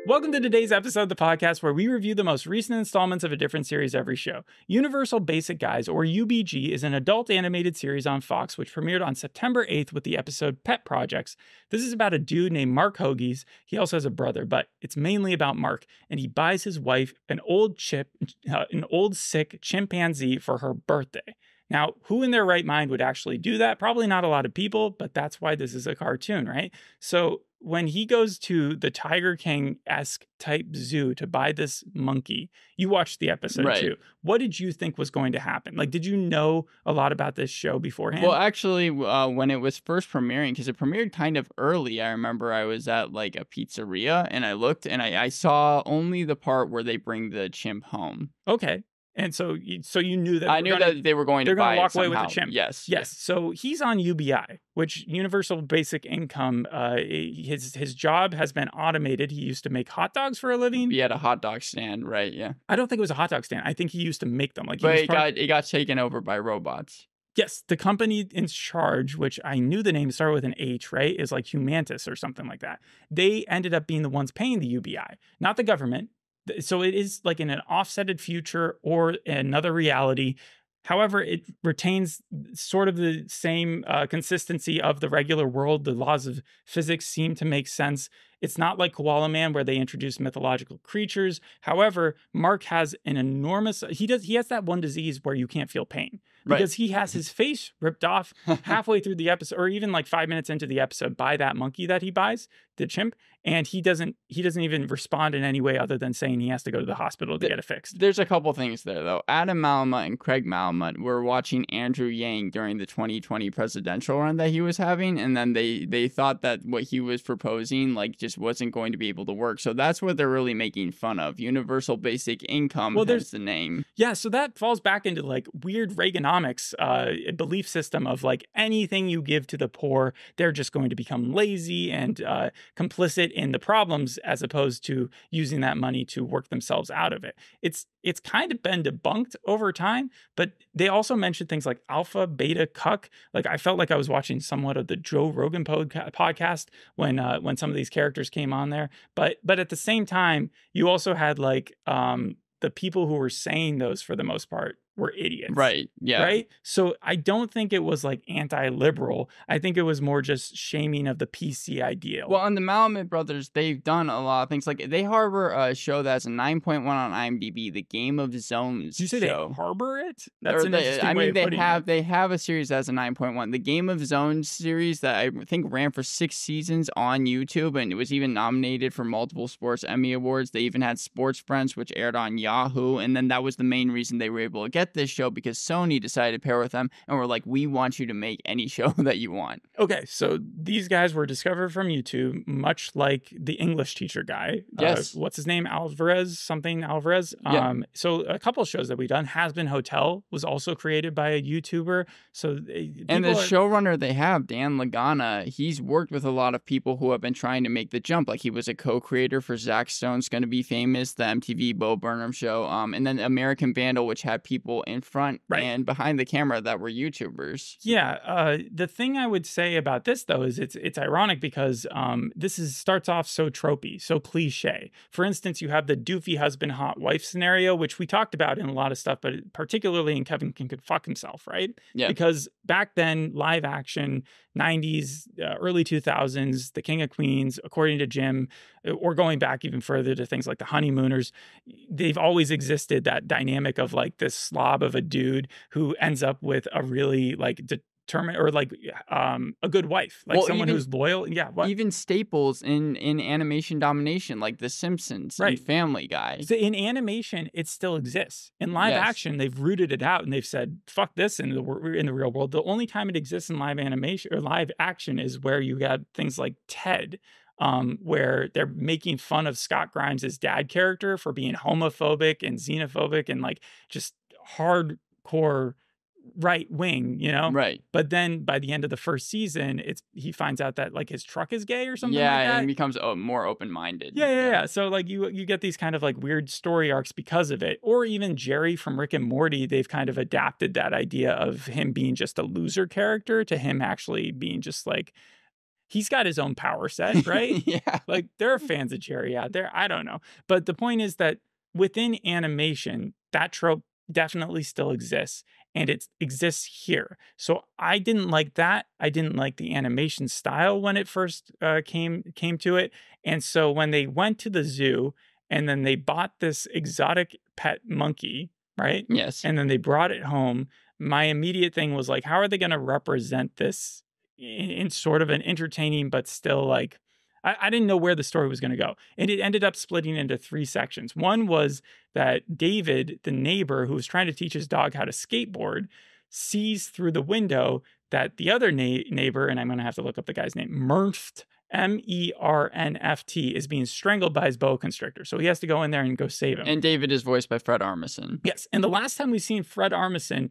Welcome to today's episode of the podcast where we review the most recent installments of a different series every show. Universal Basic Guys, or UBG, is an adult animated series on Fox which premiered on September 8th with the episode Pet Projects. This is about a dude named Mark Hoagies. He also has a brother, but it's mainly about Mark, and he buys his wife an old sick chimpanzee for her birthday. Now, who in their right mind would actually do that? Probably not a lot of people, but that's why this is a cartoon, right? So when he goes to the Tiger King-esque type zoo to buy this monkey, you watched the episode too. What did you think was going to happen? Like, did you know a lot about this show beforehand? Well, actually, when it was first premiering, because it premiered kind of early, I remember I was at like a pizzeria and I looked and I saw only the part where they bring the chimp home. Okay. And so you knew that I knew that they were going to buy walk it away with somehow. the chimp. Yes. So he's on UBI, which Universal Basic Income. His job has been automated. He used to make hot dogs for a living. He had a hot dog stand, right? Yeah. I don't think it was a hot dog stand. I think he used to make them. But it got taken over by robots. Yes, the company in charge, which I knew the name started with an H, right, is like Humantis or something like that. They ended up being the ones paying the UBI, not the government. So it is like in an offsetted future or another reality. However, it retains sort of the same consistency of the regular world. The laws of physics seem to make sense. It's not like Koala Man where they introduce mythological creatures. However, Mark has an enormous... He has that one disease where you can't feel pain. Because he has his face ripped off halfway through the episode, or even like 5 minutes into the episode, by that monkey that he buys, the chimp, and he doesn't even respond in any way other than saying he has to go to the hospital to get it fixed. There's a couple things there, though. Adam Malamut and Craig Malamut were watching Andrew Yang during the 2020 presidential run that he was having, and then they thought that what he was proposing like just wasn't going to be able to work. So that's what they're really making fun of. Universal Basic Income is the name. Yeah, so that falls back into like weird Reaganomics belief system of like anything you give to the poor, they're just going to become lazy and complicit in the problems as opposed to using that money to work themselves out of it. It's kind of been debunked over time, but they also mentioned things like alpha, beta, cuck. Like I felt like I was watching somewhat of the Joe Rogan podcast when some of these characters came on there. But at the same time, you also had like the people who were saying those for the most part were idiots. Right. Yeah. Right. So I don't think it was like anti-liberal. I think it was more just shaming of the PC ideal. Well, on the Malamut brothers, they've done a lot of things. Like they harbor a show that's a 9.1 on IMDb, the Game of Zones. Did you say show. They harbor it? That's an interesting way of putting it. They have a series that's a 9.1. The Game of Zones series that I think ran for 6 seasons on YouTube, and it was even nominated for multiple Sports Emmy Awards. They even had Sports Friends, which aired on Yahoo, and then that was the main reason they were able to get this show, because Sony decided to pair with them and were like, we want you to make any show that you want. Okay, so these guys were discovered from YouTube, much like the English teacher guy. Yes. What's his name? Alvarez. Yeah. So a couple of shows that we've done. Has Been Hotel was also created by a YouTuber. And the showrunner they have, Dan Lagana, he's worked with a lot of people who have been trying to make the jump. Like he was a co-creator for Zach Stone's Gonna Be Famous, the MTV Bo Burnham show, and then American Vandal, which had people in front and behind the camera that were YouTubers. Yeah, the thing I would say about this though is it's ironic because starts off so tropey, so cliche. For instance, you have the doofy husband hot wife scenario, which we talked about in a lot of stuff, but particularly in Kevin Can Could Fuck Himself, right? Yeah. Because back then, live action, 90s, early 2000s, The King of Queens, according to Jim, or going back even further to things like The Honeymooners, they've always existed, that dynamic of like this slob of a dude who ends up with a really like determined or like a good wife, like someone who's loyal. Yeah. What? Even staples in animation domination, like The Simpsons and Family Guy. So in animation, it still exists. In live action, they've rooted it out and they've said, fuck this in the real world. The only time it exists in live animation or live action is where you got things like Ted, where they're making fun of Scott Grimes' dad character for being homophobic and xenophobic and like just hardcore right wing, you know? Right. But then by the end of the first season, he finds out that like his truck is gay or something like that. Yeah, and becomes more open-minded. Yeah. So like you get these kind of like weird story arcs because of it. Or even Jerry from Rick and Morty, they've kind of adapted that idea of him being just a loser character to him actually being just like He's got his own power set, right? Yeah. Like, there are fans of Jerry out there. I don't know. But the point is that within animation, that trope definitely still exists, and it exists here. So I didn't like that. I didn't like the animation style when it first came to it. And so when they went to the zoo and then they bought this exotic pet monkey, right? Yes. And then they brought it home, my immediate thing was like, how are they going to represent this in sort of an entertaining, but still like, I didn't know where the story was going to go. And it ended up splitting into 3 sections. One was that David, the neighbor who was trying to teach his dog how to skateboard, sees through the window that the other neighbor, and I'm going to have to look up the guy's name, Mernft, Mernft, is being strangled by his boa constrictor. So he has to go in there and go save him. And David is voiced by Fred Armisen. Yes. And the last time we've seen Fred Armisen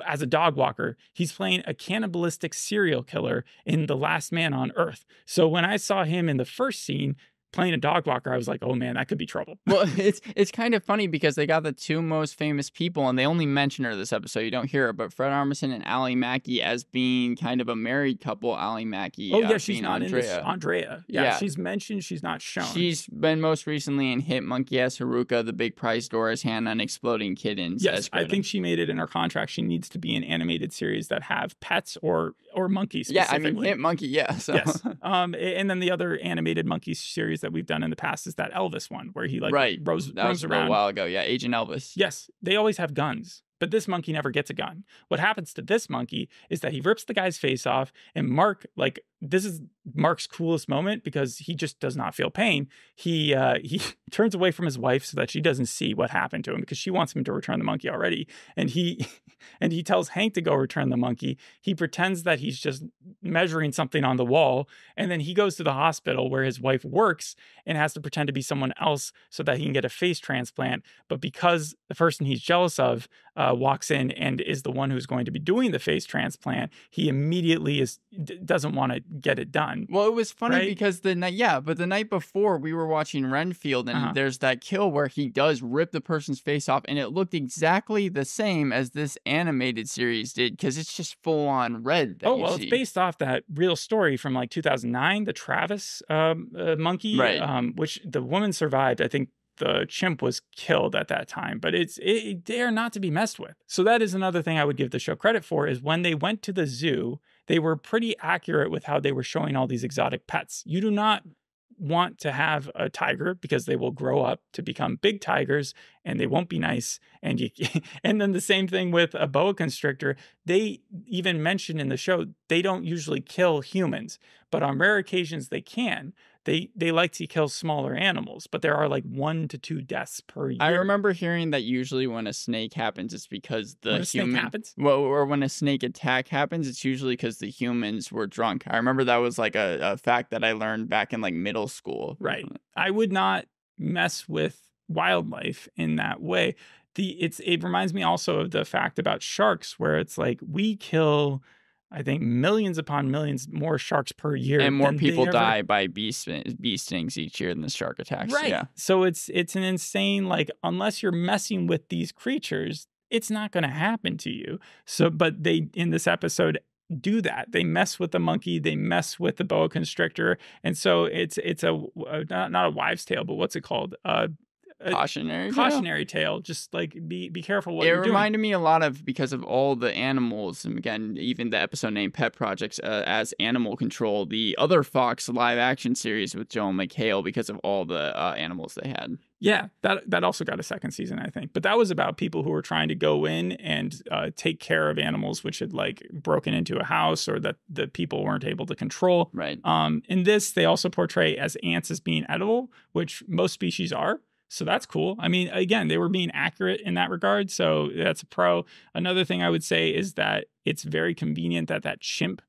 as a dog walker, he's playing a cannibalistic serial killer in The Last Man on Earth. So when I saw him in the first scene playing a dog walker, I was like, oh man, that could be trouble. Well, it's kind of funny because they got the 2 most famous people, and they only mention her this episode. You don't hear her, but Fred Armisen and Ally Mackey as being kind of a married couple. Ally Mackey, oh yeah, she's not Andrea. in this. Andrea, yeah, she's mentioned, she's not shown. She's been most recently in Hit Monkey as Haruka, The Big Price, Dora's Hand, and Exploding Kittens. Yes, I think she made it in her contract. She needs to be in animated series that have pets or monkeys. Yeah, I mean Hit Monkey, yeah. So. Yes, and then the other animated monkey series that we've done in the past is that Elvis one where he like roams around. A while ago, yeah, Agent Elvis. Yes, they always have guns, but this monkey never gets a gun. What happens to this monkey is that he rips the guy's face off, and Mark, like, this is Mark's coolest moment because he just does not feel pain. He turns away from his wife so that she doesn't see what happened to him because she wants him to return the monkey already, and he tells Hank to go return the monkey. He pretends that he's just measuring something on the wall, and then he goes to the hospital where his wife works and has to pretend to be someone else so that he can get a face transplant. But because the person he's jealous of walks in and is the one who's going to be doing the face transplant, he immediately doesn't want to get it done. Well, it was funny right? because the night before we were watching Renfield, and there's that kill where he does rip the person's face off, and it looked exactly the same as this animated series did because it's just full on red. Oh well, it's based off that real story from like 2009, the Travis monkey, right? Which the woman survived. I think the chimp was killed at that time, but they are not to be messed with. So that is another thing I would give the show credit for, is when they went to the zoo, they were pretty accurate with how they were showing all these exotic pets. You do not want to have a tiger because they will grow up to become big tigers and they won't be nice. And and then the same thing with a boa constrictor. They even mentioned in the show, they don't usually kill humans, but on rare occasions they can. They like to kill smaller animals, but there are like 1 to 2 deaths per year. I remember hearing that usually when a snake happens, it's because the snake happens? Well, or when a snake attack happens, it's usually because the humans were drunk. I remember that was like a fact that I learned back in like middle school. Right. I would not mess with wildlife in that way. It reminds me also of the fact about sharks, where it's like we kill, I think, millions upon millions more sharks per year. And more people die by bee stings each year than the shark attacks. Right. Yeah. So it's an insane, like, unless you're messing with these creatures, it's not going to happen to you. So, but they, in this episode, do that. They mess with the monkey, they mess with the boa constrictor. And so it's not a wives' tale, but what's it called? Cautionary tale. Just like be careful what you're doing. It reminded me a lot of, because of all the animals, and again, even the episode named Pet Projects as Animal Control, the other Fox live action series with Joel McHale, because of all the animals they had. Yeah, that also got a second season, I think. But that was about people who were trying to go in and take care of animals which had like broken into a house or that the people weren't able to control. Right. In this, they also portray as ants as being edible, which most species are. So that's cool. I mean, again, they were being accurate in that regard. So that's a pro. Another thing I would say is that it's very convenient that chimp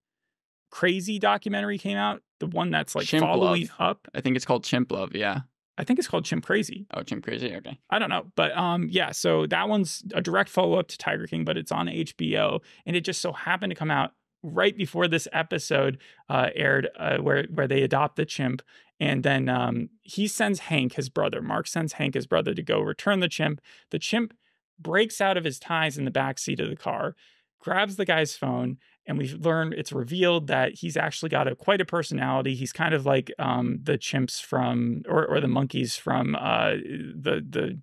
crazy documentary came out. The one that's like Chimp following Love. up. I think it's called Chimp Love. Yeah. I think it's called Chimp Crazy. Oh, Chimp Crazy. Okay. I don't know. But yeah, so that one's a direct follow-up to Tiger King, but it's on HBO. And it just so happened to come out right before this episode aired, where they adopt the chimp. And then he sends Hank, his brother. Mark sends Hank, his brother, to go return the chimp. The chimp breaks out of his ties in the back seat of the car, grabs the guy's phone, And we've learned, it's revealed that he's actually got quite a personality. He's kind of like the chimps from, or the monkeys from the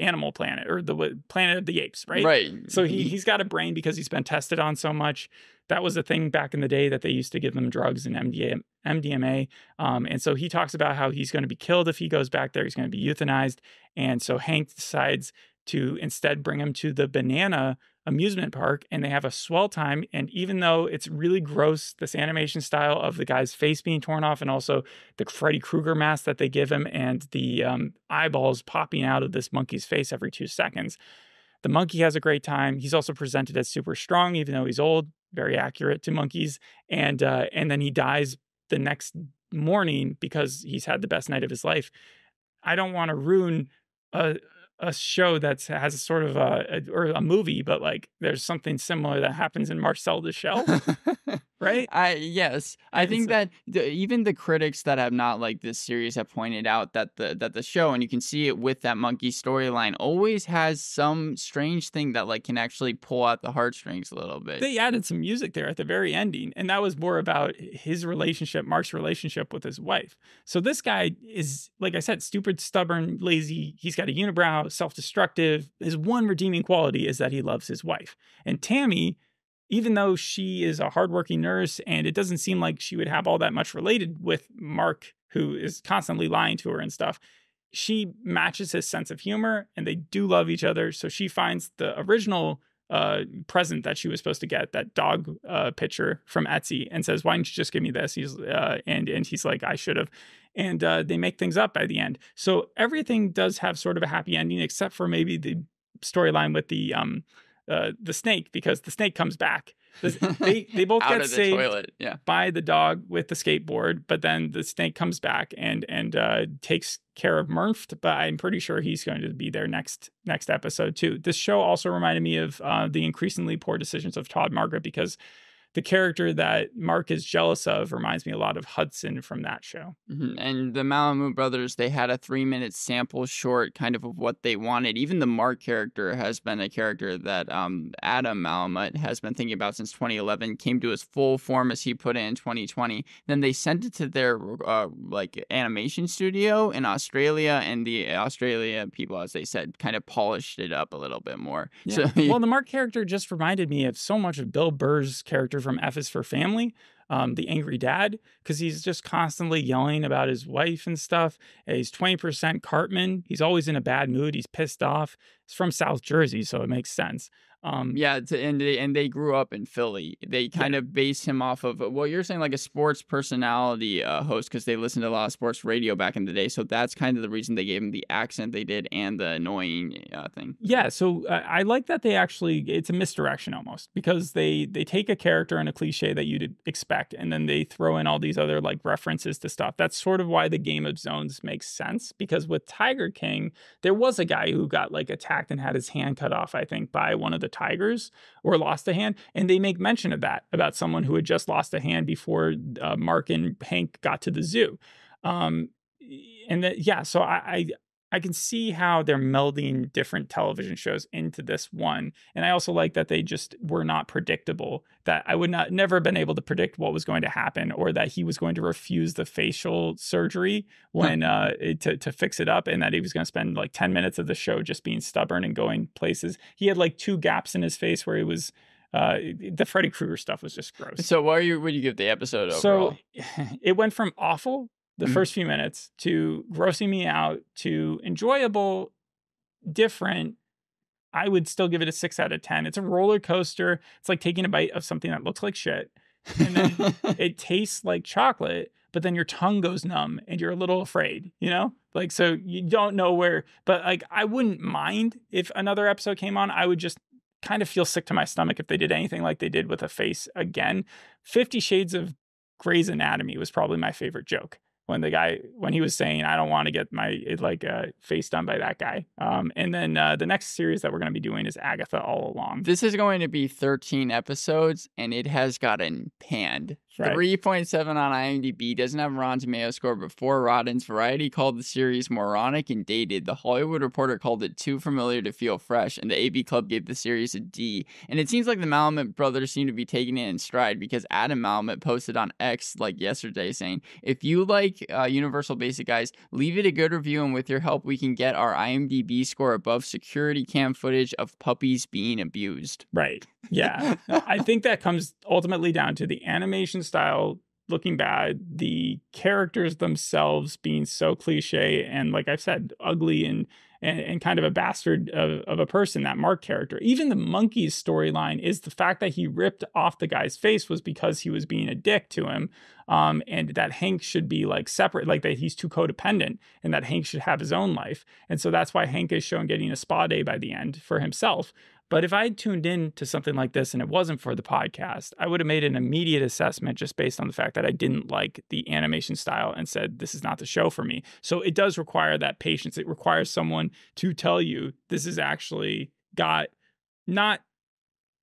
Animal Planet, or the Planet of the Apes, right? Right. So he's got a brain because he's been tested on so much. That was a thing back in the day, that they used to give them drugs and MDMA. And so he talks about how he's going to be killed if he goes back there. He's going to be euthanized. And so Hank decides to instead bring him to the Banana amusement park, and they have a swell time. And even though it's really gross, this animation style of the guy's face being torn off, and also the Freddy Krueger mask that they give him, and the eyeballs popping out of this monkey's face every 2 seconds, the monkey has a great time. He's also presented as super strong, even though he's old, very accurate to monkeys. And then he dies the next morning because he's had the best night of his life. I don't want to ruin a show that has a sort of or a movie, but like there's something similar that happens in Marcel the Shell, right? Yes, I think that even the critics that have not liked this series have pointed out that the show, and you can see it with that monkey storyline, always has some strange thing that like can actually pull out the heartstrings a little bit. They added some music there at the very ending, and that was more about his relationship, Mark's relationship with his wife. So this guy is, like I said, stupid, stubborn, lazy. He's got a unibrow, self-destructive. His one redeeming quality is that he loves his wife. And Tammy, even though she is a hardworking nurse, and it doesn't seem like she would have all that much related with Mark, who is constantly lying to her and stuff, she matches his sense of humor, and they do love each other. So she finds the original present that she was supposed to get, that dog picture from Etsy, and says, "Why didn't you just give me this?" And he's like, "I should have." And they make things up by the end. So everything does have sort of a happy ending, except for maybe the storyline with the snake, because the snake comes back. They both Out get of the saved toilet. Yeah. by the dog with the skateboard, but then the snake comes back and takes care of Murph. But I'm pretty sure he's going to be there next episode too. This show also reminded me of the increasingly poor decisions of Todd Margaret, because the character that Mark is jealous of reminds me a lot of Hudson from that show. Mm-hmm. And the Malamu brothers, they had a 3-minute sample short kind of what they wanted. Even the Mark character has been a character that Adam Malamut has been thinking about since 2011, came to his full form as he put it in 2020. Then they sent it to their animation studio in Australia, and the Australia people, as they said, kind of polished it up a little bit more. Yeah. So, well, the Mark character just reminded me of so much of Bill Burr's character from F is for Family, the angry dad, because he's just constantly yelling about his wife and stuff. He's 20% Cartman. He's always in a bad mood. He's pissed off. He's from South Jersey, so it makes sense. And they grew up in Philly. They kind of base him off of, well, you're saying like a sports personality host, because they listened to a lot of sports radio back in the day. So that's kind of the reason they gave him the accent they did and the annoying thing. Yeah, so I like that they actually, it's a misdirection almost, because they take a character and a cliche that you'd expect, and then they throw in all these other like references to stuff. That's sort of why the Game of Zones makes sense, because with Tiger King, there was a guy who got like attacked and had his hand cut off, I think, by one of the tigers, or lost a hand, and they make mention of that about someone who had just lost a hand before Mark and Hank got to the zoo. So I can see how they're melding different television shows into this one. And I also like that they just were not predictable, that I would never been able to predict what was going to happen, or that he was going to refuse the facial surgery when to fix it up, and that he was going to spend like 10 minutes of the show just being stubborn and going places. He had like 2 gaps in his face where he was the Freddy Krueger stuff was just gross. So would you give the episode overall? So it went from awful the first few minutes to grossing me out to enjoyable, different. I would still give it a 6 out of 10. It's a roller coaster. It's like taking a bite of something that looks like shit, and then it tastes like chocolate, but then your tongue goes numb and you're a little afraid, like, so you don't know where, but like, I wouldn't mind if another episode came on. I would just kind of feel sick to my stomach if they did anything like they did with a face again. 50 Shades of Grey's Anatomy was probably my favorite joke. When he was saying, I don't want to get my face done by that guy. And then the next series that we're going to be doing is Agatha All Along. This is going to be 13 episodes, and it has gotten panned Right. 3.7 on IMDb, doesn't have a Rotten Tomato score, but 4 Rottens. Variety called the series moronic and dated. The Hollywood Reporter called it too familiar to feel fresh, and the AV Club gave the series a D. And it seems like the Malamut brothers seem to be taking it in stride, because Adam Malamut posted on X like yesterday saying, if you like Universal Basic Guys, leave it a good review, and with your help we can get our IMDb score above security cam footage of puppies being abused. Right. Yeah. I think that comes ultimately down to the animation style looking bad, the characters themselves being so cliche and, like I've said, ugly and kind of a bastard of a person, that Mark character. Even the monkey's storyline is the fact that he ripped off the guy's face was because he was being a dick to him. And that Hank should be like separate, like that he's too codependent and that Hank should have his own life. And so that's why Hank is shown getting a spa day by the end for himself. But if I had tuned in to something like this and it wasn't for the podcast, I would have made an immediate assessment just based on the fact that I didn't like the animation style and said, this is not the show for me. So it does require that patience. It requires someone to tell you this is actually got not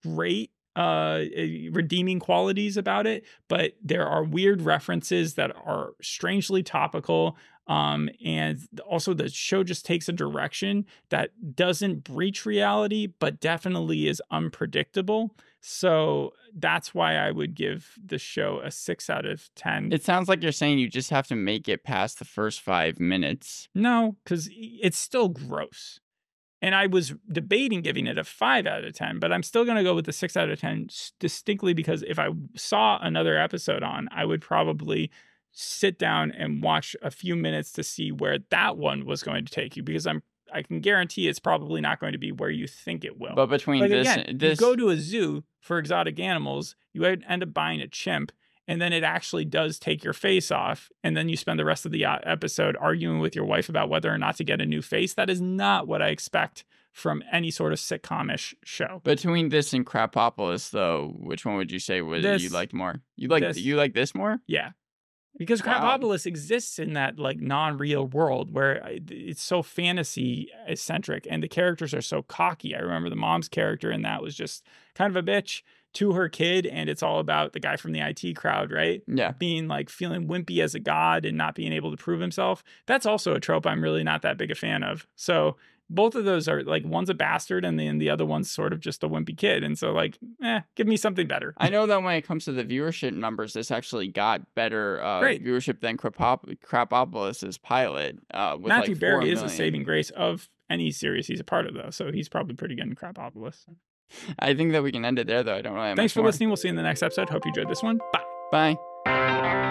great redeeming qualities about it, but there are weird references that are strangely topical. And also the show just takes a direction that doesn't breach reality, but definitely is unpredictable. So that's why I would give the show a 6 out of 10. It sounds like you're saying you just have to make it past the first 5 minutes. No, because it's still gross. And I was debating giving it a 5 out of 10, but I'm still going to go with the 6 out of 10 distinctly because if I saw another episode on, I would probably sit down and watch a few minutes to see where that one was going to take you, because I can guarantee it's probably not going to be where you think it will. But between like, this, again, you go to a zoo for exotic animals, you end up buying a chimp, and then it actually does take your face off, and then you spend the rest of the episode arguing with your wife about whether or not to get a new face. That is not what I expect from any sort of sitcom-ish show. Between this and Crapopolis, though, which one would you say you liked more? You like this more? Yeah. Because Crapopolis exists in that like non-real world where it's so fantasy eccentric and the characters are so cocky. I remember the mom's character in that was just kind of a bitch to her kid, and it's all about the guy from the IT crowd, right? Yeah. Being like feeling wimpy as a god and not being able to prove himself. That's also a trope I'm really not that big a fan of. So both of those are like, one's a bastard and then the other one's sort of just a wimpy kid. And so like, give me something better. I know that when it comes to the viewership numbers, this actually got better viewership than Crapopolis' pilot. With Matthew like Berry 4 is a million. saving grace of any series he's a part of, though. So he's probably pretty good in Crapopolis. I think that we can end it there, though. I don't really have Thanks much for more. listening. We'll see you in the next episode. Hope you enjoyed this one. Bye. Bye.